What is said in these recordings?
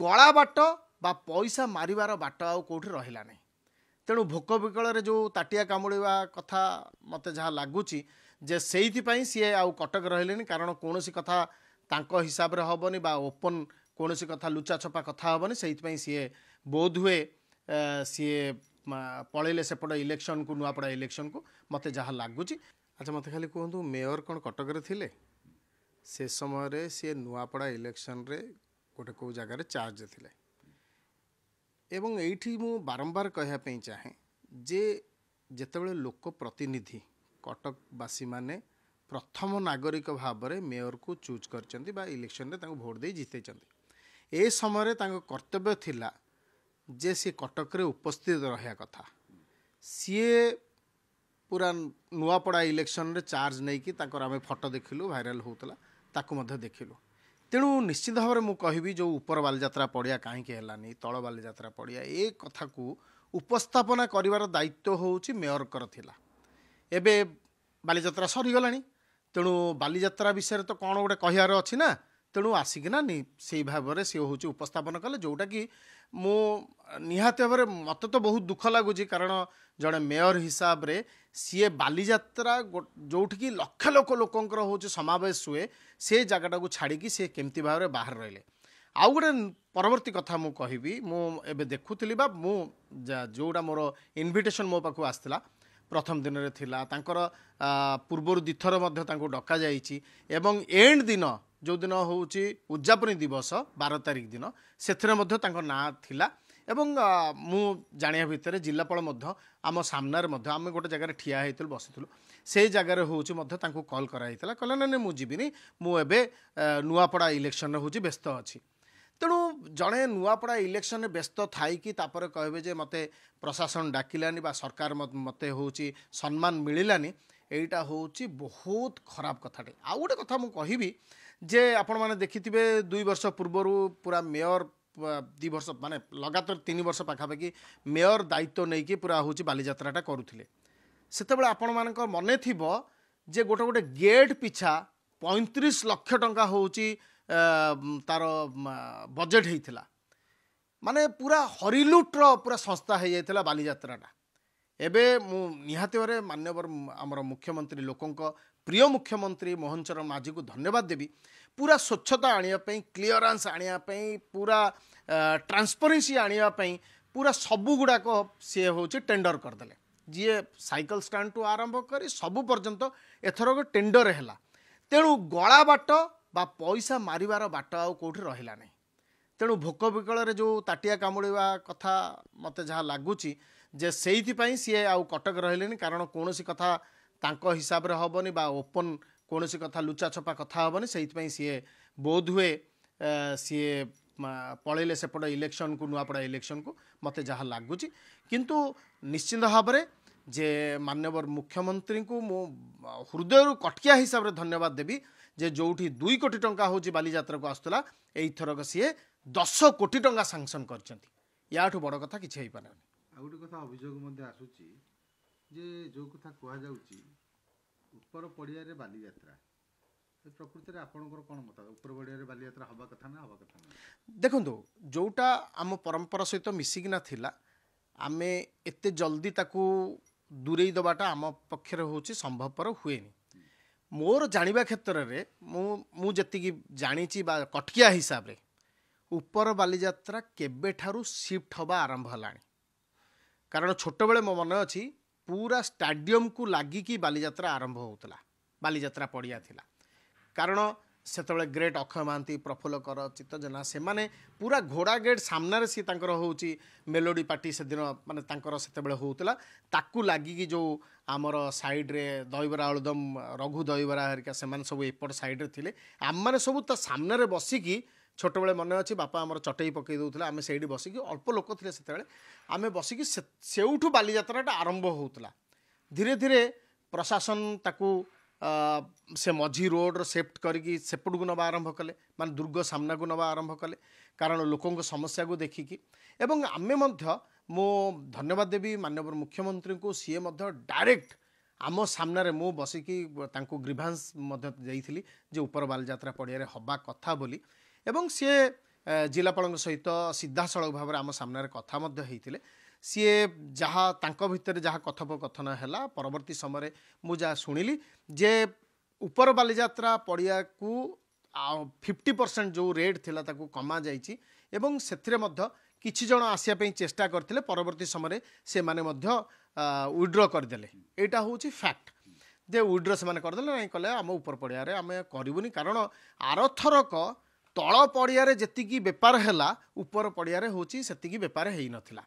गला बाट बा पैसा मारिबार बाट आउ कोठी रहिला नहीं। तेणु भोक विकल जो ताटिया कामुड़ा कथा मत जहाँ लगुच जे से सी आउ कटक रही कारण कौन कथा तांको हिसाब रे हबनी बा ओपन कौन कथा लुचा छपा कथा हबनी से सी बोध हुए सी पलैले सेपट इलेक्शन को नुआपड़ा इलेक्शन को मत जहाँ लगुच। अच्छा मत खाली कहतु मेयर कौन कटक थे से समय सी नुआपड़ा इलेक्शन रे गोटे कौ जगार चार्ज थे एवं एठी मु बारंबार कहवाई चाहे जे जेतेबेले लोक प्रतिनिधि कटकवासी माने प्रथम नागरिक भाव में मेयर को चूज करचंती बा इलेक्शन रे तांको भोट दे जीतेचंती। ए समय तांको कर्तव्य थिला जे सी कटक रे उपस्थित रहा कथा। सी पूरा नुआपड़ा इलेक्शन रे चार्ज नहीं कि तांकर आमे फोटो देखिलु भाइराल होतला ताकू मध्य देखिलु। तेणु निश्चित भाव में मुझे जो ऊपर बालीजात्रा पड़िया कहीं है तल बालीजात्रा पड़िया ए कथा को उपस्थापना करिवार दायित्व होउची मेयर कर थिला। एबे बालीजात्रा सरीगला तेणु बालीजात्रा विषय तो कौन गोटे कहार अच्छी ना तेणु आसिकिना से भाव में सी हूँ उपस्थापन कले जोटा कि मो निहाती भाव में मत तो बहुत दुख लगुच कारण जड़े मेयर हिसाब रे सी बालीजात्रा जोठिकी लक्ष लोकंर हूँ समावेश हुए से जगटा को छाड़ी सी केमती भाव में बाहर रहिले। आउ गोटे परवर्ती कथा मु कहबी मुझे देखुली बा जोटा मोर इनविटेशन मो पाखु आसला प्रथम दिन रे थिला तांकर पूर्वर दिथर मध्य तांको डका जाइछि एवं एंड दिन जो दिन होउछि उद्यापनी दिवस 12 तारिख दिन सेथरे मध्य तांको ना थिला एवं मु जानिया भितर जिलापाल मध्य आम सामनार मध्य आम गोटे जगह ठिया होइतलु बसितलु से जगह होउछि मध्य तांको कॉल कराइतला कहला ना मु जीविनी मु एबे नुआपड़ा इलेक्शन होउछि व्यस्त अछि। तेणु जड़े नुआपड़ा इलेक्शन व्यस्त थाई कि तापर कहबे जे मते प्रशासन डाकिलानी बा सरकार मते होउछि सम्मान मिलिलानी एटा होउछि बहुत खराब कथाटे। आ गोटे कथा मु कहबी जे आपण माने देखिथिबे 2 वर्ष पूर्वरु पूरा मेयर 2 वर्ष माने लगातार 3 वर्ष पाखापाखि मेयर दायित्व नहीं कि पूरा होउछि बालीजात्राटा करुथिले सेतेबेले आपण मानकर मने थिबो जे गोटे गोटे गेट पिछा 35 लाख टंका होउछि तार बजेट होता माने पूरा हरिलुट्र पूरा संस्था हो जाता बालीजात्राटा। एबे मु निहाती भाव मान्यवर आमर मुख्यमंत्री लोकों प्रिय मुख्यमंत्री मोहन चरण माझी को धन्यवाद देवी पूरा स्वच्छता आने क्लीयरेंस आने पूरा ट्रांसपेरेंसी आने पूरा सबू गुड़ाक सी हूँ टेंडर करदे जी साइकिल स्टैंड टू आरंभ कर सबू पर्यंत एथर टेंडर है। तेणु गला बाट बा पैसा मारिबार बाट आउ कोठी रहिला नहीं। तेणु भोक विकल जो ताटिया कामुड़ा कथा मत जहाँ लगुच जे से सी आउ कटक रही कारण कौन कथा तांको हिसाब रे हबनी बा ओपन कौन कथा लुचा छपा कथा हबनी से सी बोध हुए सी पलैले सेपट इलेक्शन को नुआपड़ा इलेक्शन को मत जहाँ लगुच किंतु निश्चिंत भाव में जे मान्यवर मुख्यमंत्री को मो हृदय कटकिया हिसाब रे धन्यवाद देवी जे जोठी 2 कोटी टंका होची बालीजात्रा को आसला एथरक सी 10 कोटी टंका सांक्शन करचंती याठू बड़ कथा किछि हेइ पारे। आ गोटे कथा अभियोग मध्ये आसुची जे जो कथा कुआ जाउची ऊपर पड़िया रे बालीजात्रा प्रकृति रे आपनकर कोन मत ऊपर पड़िया रे बालीजात्रा हबा कथा ना हबा कथा ना देखंतु जोटा आम परंपरा सहित मिसिकिना थिला आमे एते जल्दी ताकू दूरेई दबाटा आम पक्षरे होची संभवपर हुएनी। मोर जानिबा क्षेत्र रे मु जति जानी बा कटकिया हिसाब रे ऊपर बालीजात्रा केबे ठारू शिफ्ट हवा आरंभ हलानी कारण छोट बेले मो मन अच्छी पूरा स्टाडियम को लागिकी बालीजात्रा आरंभ होतला बालीजात्रा पड़िया थिला कारण सेतबेले ग्रेट अक्षय महांती प्रफुल्ल कर चित्त जेना से माने पूरा घोड़ा गेट सामने सी तांकर होउची मेलोडी पार्टी से दिन माने तांकर सेतबेले होउतला ताकू लागिकी जो आमर साइड रे दहीबरा आलुदम रघु दहीबरा हरिका से सब एपट साइड रे थिले आम माने सब ता सामने रे बसिकी छोट बेले मन अच्छी बापा आमर चटई पकई दउतला आमे सेठी बसिकी अल्प लोक थिले सेतबेले आमे बसिकी सेउठू बालीजात्राटा आरंभ होउतला धीरे धीरे प्रशासन ताकू से मझी रोड सेफ्ट करके सेपट को नवा आरंभ कले मान दुर्ग सामना को नवा आरंभ कले कारण लोकों समस्या को देखिकी एवं आमे मध्य मो धन्यवाद देवी माननीय मुख्यमंत्री को सी डायरेक्ट आम सामने मु बसिकी तांको ग्रीभांस जे ऊपर बालीजात्रा पड़िया हवा कथा बोली एवं सी जिलापाल सहित सीधासलख भाव आम सामने कथा सीए जहाँ तांको भितर जहाँ कथोपकथन है परवर्ती समय मुझे शुणिली जे उपर बालीजात्रा पड़िया को 50% जो रेट थिला ताकू कमा जाइछि एवं सेथिरे मध्य किछि जण आसिया पे चेष्टा करथिले परवर्ती समय से माने मध्य विड्रॉ करदेले एटा होछि फैक्ट जे विड्रॉ से माने करदेले नहीं कले आम उपर पड़िया रे आमे करिवुनी कारण आरथरक तळ पड़िया रे जेतिकी बेपार हैला उपर पड़िया रे होछि सेतिकी बेपार हेई नथिला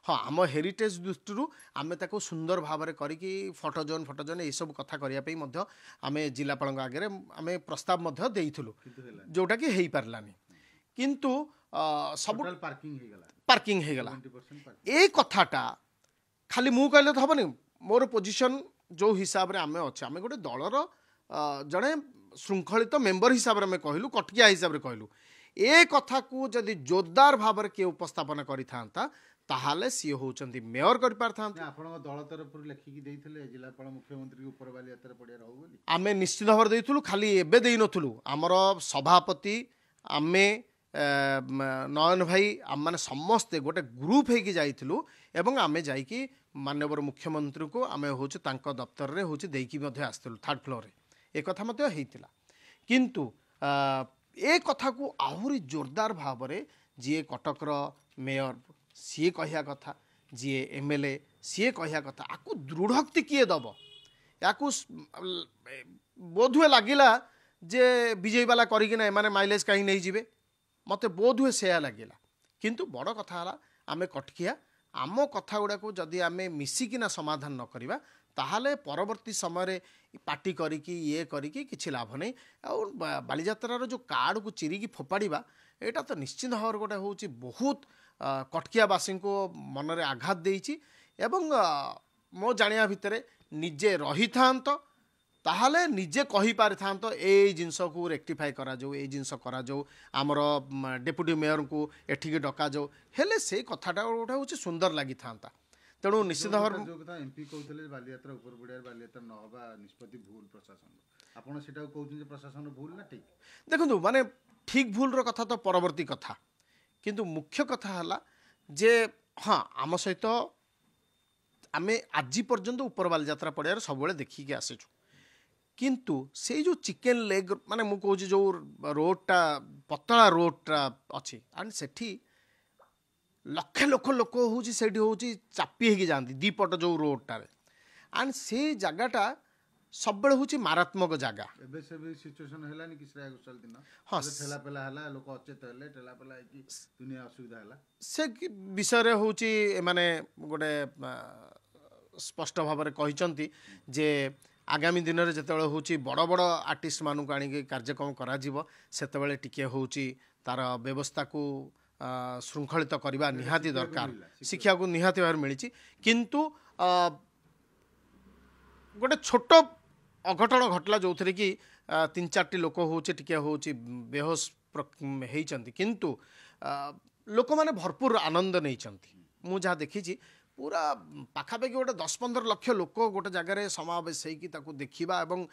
हाँ आम हेरिटेज दृष्टि आम ताको सुंदर भाव में करिकी फोटोजोन ये सब कथा करने आम जिलापाल आगे आम प्रस्ताव देइथिलु जोटा कि हेई पारलानी किंतु सब पार्किंग हो गला ए कथाटा खाली मु कहले तो हबनी मोर पोजीशन जो हिसाब रे आमे अच्छे आमे गोटे दलर जड़े श्रृंखलित मेंबर हिसाब रे कहलु कटकिया हिसाब रे कहलु ए कथा को जदि जोरदार भाव में किए उपस्थापन करिथांता ताहाले सी होचंती मेयर कर पारथांत आपन दल तरफ लेखिकी देइथिले जिलापाल मुख्यमंत्री ऊपर वाली यात्रा पड़िया रहउ बोली आमे निश्चित भाव देइथुलु खाली एबे देइ नथुलु हमर सभापति आमे नयन भाई आम माने समस्ते गोटे ग्रुप हेकी जाइथिलु एवं आमे जाइकी माननीय मुख्यमंत्री को आमे होच तांको दफ्तर रे होच देइकी मध्ये आस्थिलु थर्ड फ्लोर रे ए कथा मध्ये हेइतिला किंतु ए कथा को आहुरी जोरदार भाव रे जे कटक रो मेयर सी कहिया कथा जी एमएलए सी कहिया कथा आकु दृढ़ोक्ति किए दब या बोधुए लगिला जे विजय वाला करिकिना एमाने माइलेज कहीं नहीं जिवे मते बोधुए से लगिला किंतु बड़ कथा हला आमे कटकिया आम कथा गुड़ा को जदि आमे मिसिकिना समाधान न करिबा ताहाले परवर्ती समय पार्टी करिकी ये करिकी किछि लाभ नहीं और बालीजात्रार जो कार्ड को चिरिकी फोपाड़ीबा एटा तो निश्चित भाव गोटे होची बहुत कटकियावासी को मनरे आघात देइछि एवं मो जानिया भितरे निजे रही थांत ताहाले निजे कहि पारि थांत ए जिंस को रेक्टिफाई करा जो ए जिंस करा जो आमर डेप्यूटी मेयर को एठिके डका जो हेले से कथाटा गोटे होची सुंदर लागि थांता तेणु निश्चित भाव जो कथा एमपी कहउतले बालीयात्रा ऊपर पड़िया बालीयात्रा न होबा निष्पत्ति भूल प्रशासन आपण सेटा कहउछन जे प्रशासन भूल ना ठीक देखंतु माने ठीक भूल रो कथा तो परवर्ती कथा किंतु मुख्य कथा हला जे हाँ आम सहित आमे आज पर्यंत ऊपर बालीजात्रा पड़िया सब बेले देखिकी आसीचु किंतु से जो चिकेन लेग माने मु कहूँ जो रोडटा पतला रोडटा अच्छी एंड सेठी लक्ष लक्ष लोक हूँ से चापी होगी जाती दीपट जो रोडटारे एंड से जगटा सब बेले हूँ मारात्मक जगह एबे से भी सिचुएशन हेलानी कि श्रेय घोषाल दिन हाँ ठेला पेला हला लोक अचेत हेले ठेला पेला कि दुनिया असुविधा हला से विषय रे हूँ माने गोटे स्पष्ट भाव में कहिसंती जे आगामी दिन में जिते हूँ बड़ बड़ आर्टिस्ट मानू आनिक कार्यक्रम करा सेतेबेले टिके हूँ तार व्यवस्था को श्रृंखलित करवा निहाती दरकार शिक्षा को निहाती भाव मिली किंतु गोटे छोट अघटन घटला जो थे कि 3-4 लोक हूँ टिके हूँ बेहोश होती किंतु लोक मैंने भरपूर आनंद नहीं मु जहाँ देखी पूरा पाखापाखि गोटे 10-15 लाख लोक गोटे जगार समावेश होकर देखा एवं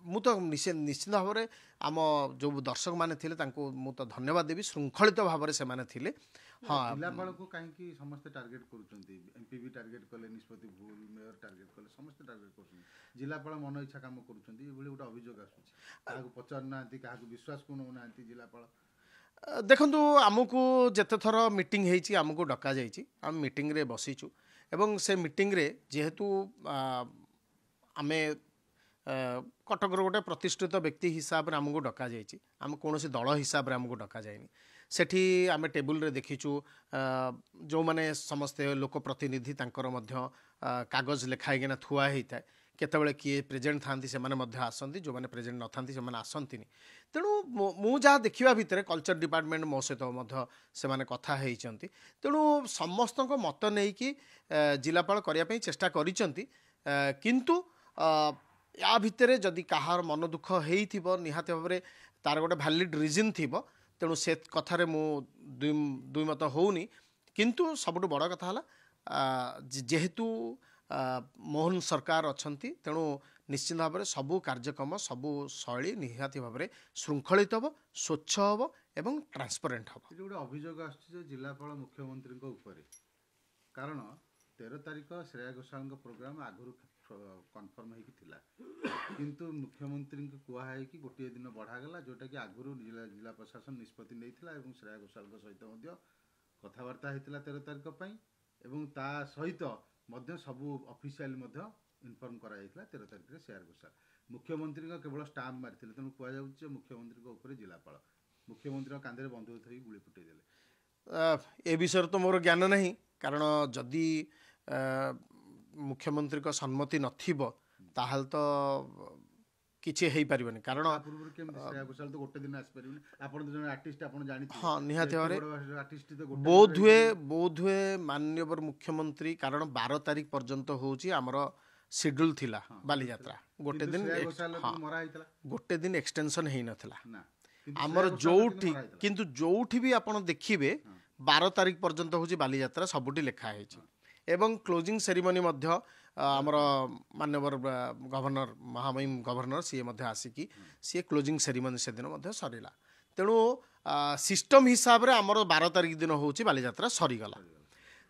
मु तो निश्चित भाव में आम जो दर्शक माने थिले तांको मु तो धन्यवाद देवी श्रृंखलित भाव में से माने थिले हाँ जिलापाल को कहीं समस्त टार्गेट करुचंती एमपी भी टार्गेट कले निष्पत्ति भूल मेयर टार्गेट कले समस्त टार्गेट करुचंती जिलापाल मन इच्छा काम करुचंती ए भली गोटे अभियोग आसुची काहाकू पचार नांती काहाकू विश्वास को न नांती जिलापाल देखंतु आमको जेते थर मीटिंग हेची आमको डका जाइची आम मीटिंग रे बसीचु एवं से मीटिंग रे जेहेतु आमे कटकर गोटे प्रतिष्ठित व्यक्ति हिसाब से आमको डका जाइए आम कौन दल हिसाब से आमको डका जाए सेठी आम टेबुल रे देखीचु जो माने समस्ते लोक प्रतिनिधि तांकर मध्य कागज लेखाईना थुआ होता है केतबेले किए प्रेजेंट थांती से माने आसती जो मैंने प्रेजेंट न थांती से आसती तेणु मु जहाँ देखा भितर कल्चर डिपार्टमेंट मो सहित से माने कथा होती तेणु समस्त मत नहीं कि जिलापाल करने चेष्टा करिसेंती किंतु या भितर जदि कहार मन दुख हो निहाती भाव में तार गोटे भैलिड रिजन थी तेणु से कथार मु दुई मत होनी किंतु सबुठ बड़ कथा है जेहेतु मोहन सरकार अछंती तेणु निश्चित भाव में सबू कार्यक्रम सबू शैली निहाती भाव में श्रृंखलित हम स्वच्छ हम एवं ट्रांसपेरेंट हम। गोटे अभियोग आसुचे जिलापाल मुख्यमंत्री ऊपर कारण 13 तारिख श्रेया घोषाल प्रोग्राम आगुरी कन्फर्म होता किंतु मुख्यमंत्री को कहुई कि गोटे दिन बढ़ागला जोटा कि आगुरी जिला प्रशासन निष्पत्ति नहीं श्रेया घोषाल सहित कथबार्ता होता 13 तारिख एवं ता सहित सबू ऑफिशियल इनफर्म कराई 13 तारिख में श्रेया घोषाल मुख्यमंत्री केवल स्टाम्प मारी तेणु कहुचे मुख्यमंत्री ऊपर जिलापाल मुख्यमंत्री कांधे बंधुक थी गुली फुटेदेले। ए विषय तो मोर ज्ञान नहीं कारण जदि मुख्यमंत्री को सम्मति नथिबो ताहाल तो किछि हेई परिबनी कारण पूर्व के श्रेया घोषाल तो गोटे दिन आस परिबनी आपण तो जने आर्टिस्ट आपण जानि हां निहाते बारे आर्टिस्ट तो बोध हुए माननीय मुख्यमंत्री कारण 12 तारिख पर्यंत होउची हमर शेड्यूल थिला बाली यात्रा गोटे दिन गोटे दिन एक्सटेंशन हेई नथिला आमर जोठी किंतु जोठी भी आपण देखिबे 12 तारिख पर्यंत होउची बाली यात्रा सबुटी लिखा हेची एवं क्लोजिंग सेरिमनी मध्य आमर माननीय गवर्नर महामहिम गवर्नर सी आसिकी सी क्लोजिंग सेरिमनी से दिन मध्य सरीला तेणु सिस्टम हिसाब रे आमर 12 तारिख दिन होउची बाली यात्रा सरीगला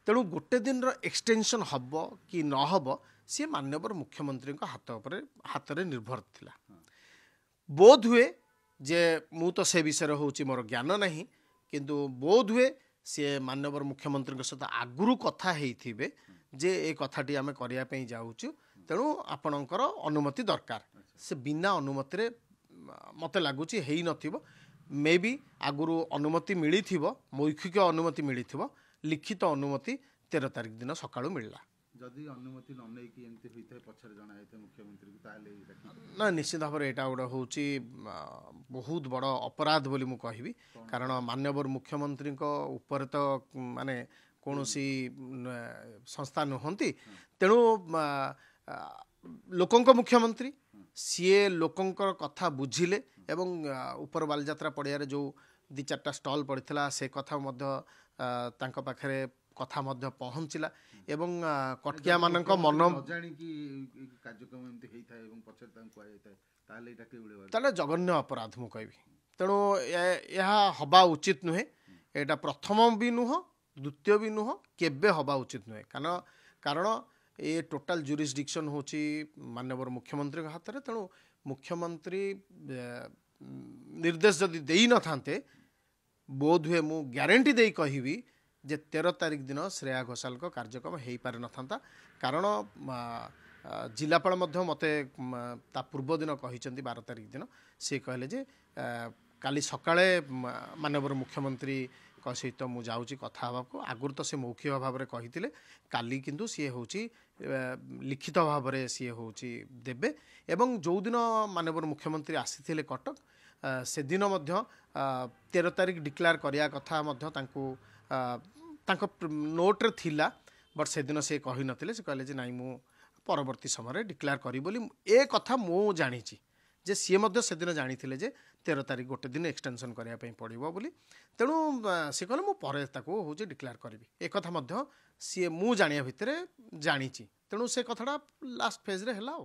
तेणु गोटे दिन रो एक्सटेंशन हब कि न हब सी माननीय मुख्यमंत्री हाथ रे निर्भर थिला। बोध हुए जे मु तो से विषय होउची मोर ज्ञान नहीं किंतु बोध हुए सी माननीय मुख्यमंत्री सहित आगुरी कथा हेइथिबे जे ए कथाटी आमे करिया पई जाउछु तेणु आपणकर अनुमति दरकार से बिना अनुमति रे मते लागुची हेई नथिबो मे बी आगुरु अनुमति मिली थिबो मौखिक अनुमति मिली थिबो लिखित अनुमति 13 तारिख दिन सकाळु मिलला जदि अनुमति न नै कि एमती होइते पछर जणा हेते मुख्यमंत्री को ताले ना निश्चित भाव एटा गोटे होउची बहुत बड़ अपराध बोली मु कहबी कारण माननीय मुख्यमंत्री को ऊपर तो माने कौनसी संस्था नुहंती तेणु लोकंक मुख्यमंत्री सीए लोकंकर कथा बुझिले एवं ऊपर बालयात्रा पड़िया जो 2-4टा स्टॉल पड़ता से कथा मध्य तांको पाखरे कथा मध्य पहुँचला एवं कटकिया मानक मन कार्यक्रम एमती हेइथाय एवं पछर तांको आइथाय ताले एटा के बिले ताले जघन्य अपराध मु कहबी तेणु यह हवा उचित नुहे एटा प्रथम भी नुह द्वितीय भी नुह केबे हवा उचित नुहे कारण ये टोटाल जुरिस्डिक्शन होची माननीय मुख्यमंत्री हाथ में तेणु मुख्यमंत्री निर्देश जदि देई न थांते बोध हुए मु ग्यारंटी देई कहिबी जे 13 तारिख दिन श्रेया घोषाल को कार्यक्रम हो पारे न था कारण जिलापाल मध्य मते ता पूर्व दिन कही 12 तारिख दिन सी कहले जे काली सकाळे माननीय मुख्यमंत्री सहित मु जाऊँगी कथा हवा को आगुरी तो से मौखिक भाव में कही काली किंतु सी हूँ लिखित भाव में सी हूँ देवे एवं जो दिन माननीय मुख्यमंत्री आसी कटक से दिन 13 तारिख डिक्लेयर करिया कथा नोट्रे थिला बट से दिन से कही नथिले से कहले जे नाई मु परवर्ती समय डिक्लेयर करी बोली ए कथा मु जानी जे सी से दिन जानी जे 13 तारिख गोटे दिन एक्सटेंशन करिया पई पड़िबो बोली तेणु से कहले मु परे ताको होजे डिक्लेयर करी ए कथा सी मु जानिया भितरे जानी तेणु से कथाटा लास्ट फेज रे हला।